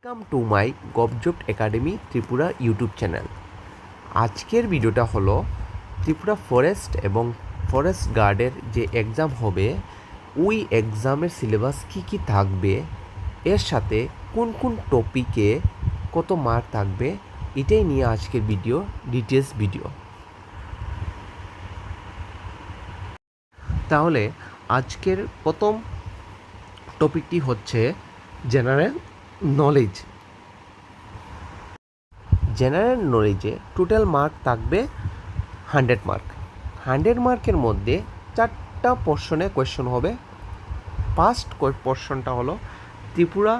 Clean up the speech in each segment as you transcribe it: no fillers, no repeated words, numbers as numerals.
Welcome to my GovJob academy Tripura YouTube channel. আজকের ভিডিওটা হলো ত্রিপুরা ফরেস্ট এবং ফরেস্ট গার্ডের যে এক্সাম হবে ওই এক্সামের সিলেবাস কী কী থাকবে, এর সাথে কোন কোন টপিকে কত মার্ক থাকবে, এটাই নিয়ে আজকের ভিডিও, ডিটেলস ভিডিও। তাহলে আজকের প্রথম টপিকটি হচ্ছে জেনারেল নলেজ। জেনারেল নলেজে টোটাল মার্ক থাকবে 100 মার্ক। 100 মার্কের মধ্যে 4টা পোর্শনে কোয়েশ্চন হবে। ফার্স্ট পোর্শনটা হলো Tripura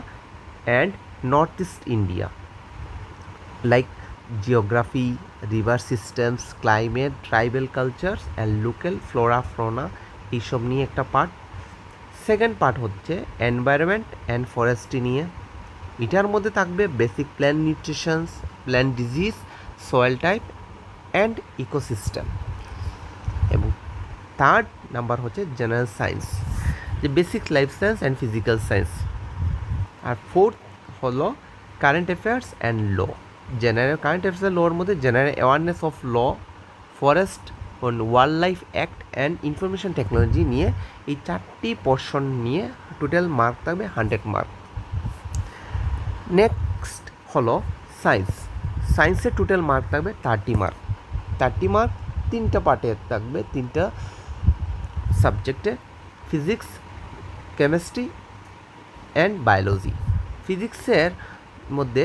and north east India, like geography, river systems, climate, tribal cultures and local flora fauna, এইসব নিয়ে একটা পার্ট। সেকেন্ড পার্ট হচ্ছে এনভায়রনমেন্ট অ্যান্ড ফরেস্ট্রি নিয়ে। এটার মধ্যে থাকবে basic plant nutritions, plant disease, soil type and ecosystem. এবং থার্ড নাম্বার হচ্ছে জেনারেল সায়েন্স, যে basic life science and physical science. আর ফোর্থ হলো current affairs and law. General current affairs লর মধ্যে general awareness of law, forest, wild life act and information technology নিয়ে এই 4টি পোর্শন নিয়ে টোটাল মার্ক থাকবে 100 মার্ক। নেক্সট হলো সায়েন্স। সায়েন্সের টোটাল মার্ক থাকবে 30 মার্ক। 30 মার্ক 3টা পার্টে থাকবে, 3টা সাবজেক্টে, ফিজিক্স, কেমিস্ট্রি অ্যান্ড বায়োলজি। ফিজিক্সের মধ্যে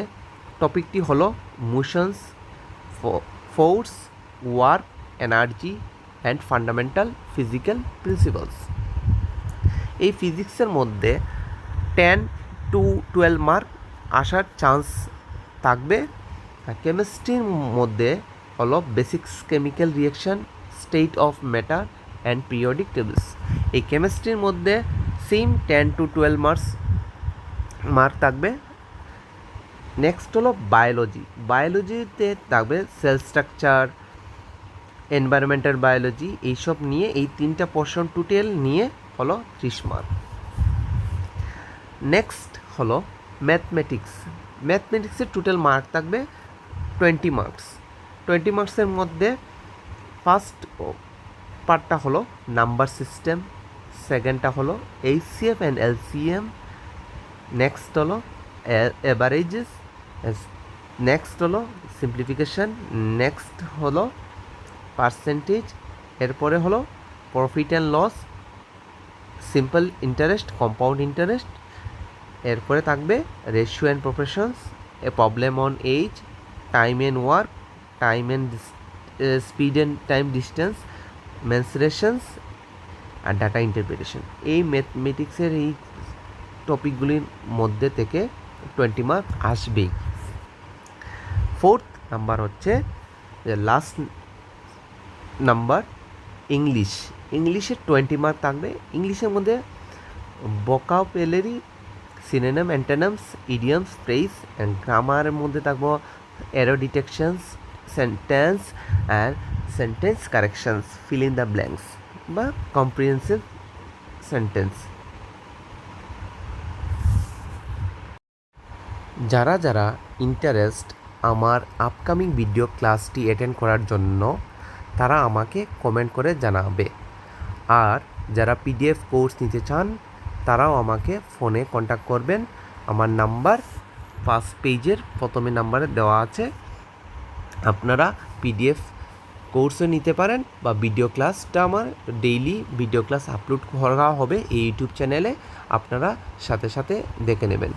টপিকটি হলো motions, force, work, energy and fundamental physical principles. এই ফিজিক্সের মধ্যে 10 to 12 মার্ক আসার চান্স থাকবে। কেমিস্ট্রির মধ্যে হলো basics chemical reaction, state of matter and periodic tables. এই কেমিস্ট্রির মধ্যে সেম 10 to 12 মার্ক থাকবে। নেক্সট হলো বায়োলজি। বায়োলজিতে থাকবে সেল স্ট্রাকচার, এনভায়রনমেন্টাল বায়োলজি, এইসব নিয়ে এই 3টা পোর্শন টোটাল নিয়ে হলো 30 মার্ক। নেক্সট হলো ম্যাথমেটিক্স। ম্যাথমেটিক্সের টোটাল মার্ক থাকবে 20 মার্কস। 20 মার্কসের মধ্যে ফার্স্ট পার্টটা হলো নাম্বার সিস্টেম, সেকেন্ডটা হলো এইচসিএফ অ্যান্ড এলসিএম, নেক্সট হলো অ্যাভারেজেস, নেক্সট হলো সিম্পলিফিকেশন, নেক্সট হলো পার্সেন্টেজ, এরপরে হলো profit and loss, simple interest, compound interest, এরপরে থাকবে রেশিও অ্যান্ড প্রপোর্শনস, এ problem on age, time and work, time and speed and time distance, mensurations আর data interpretation. এই ম্যাথমেটিক্সের এই টপিকগুলির মধ্যে থেকে 20 মার্ক আসবেই। ফোর্থ নাম্বার হচ্ছে লাস্ট নাম্বার ইংলিশ। ইংলিশের 20 মার্ক থাকবে। ইংলিশের মধ্যে vocabulary, synonym, antonyms, idioms, phrase and গ্রামারের মধ্যে থাকবো error detections, sentence and sentence corrections, fill in the blanks বা কম্প্রিহেন্সিভ সেন্টেন্স। যারা যারা ইন্টারেস্ট আমার আপকামিং ভিডিও ক্লাসটি অ্যাটেন্ড করার জন্য, তারা আমাকে কমেন্ট করে জানাবে। আর যারা পিডিএফ কোর্স নিতে চান তারাও আমাকে ফোনে কন্ট্যাক্ট করবেন। আমার নাম্বার ফার্স্ট পেজের প্রথমে নাম্বারে দেওয়া আছে। আপনারা পিডিএফ কোর্সও নিতে পারেন বা ভিডিও ক্লাসটা আমার ডেইলি ভিডিও ক্লাস আপলোড করা হবে এই ইউটিউব চ্যানেলে, আপনারা সাথে সাথে দেখে নেবেন।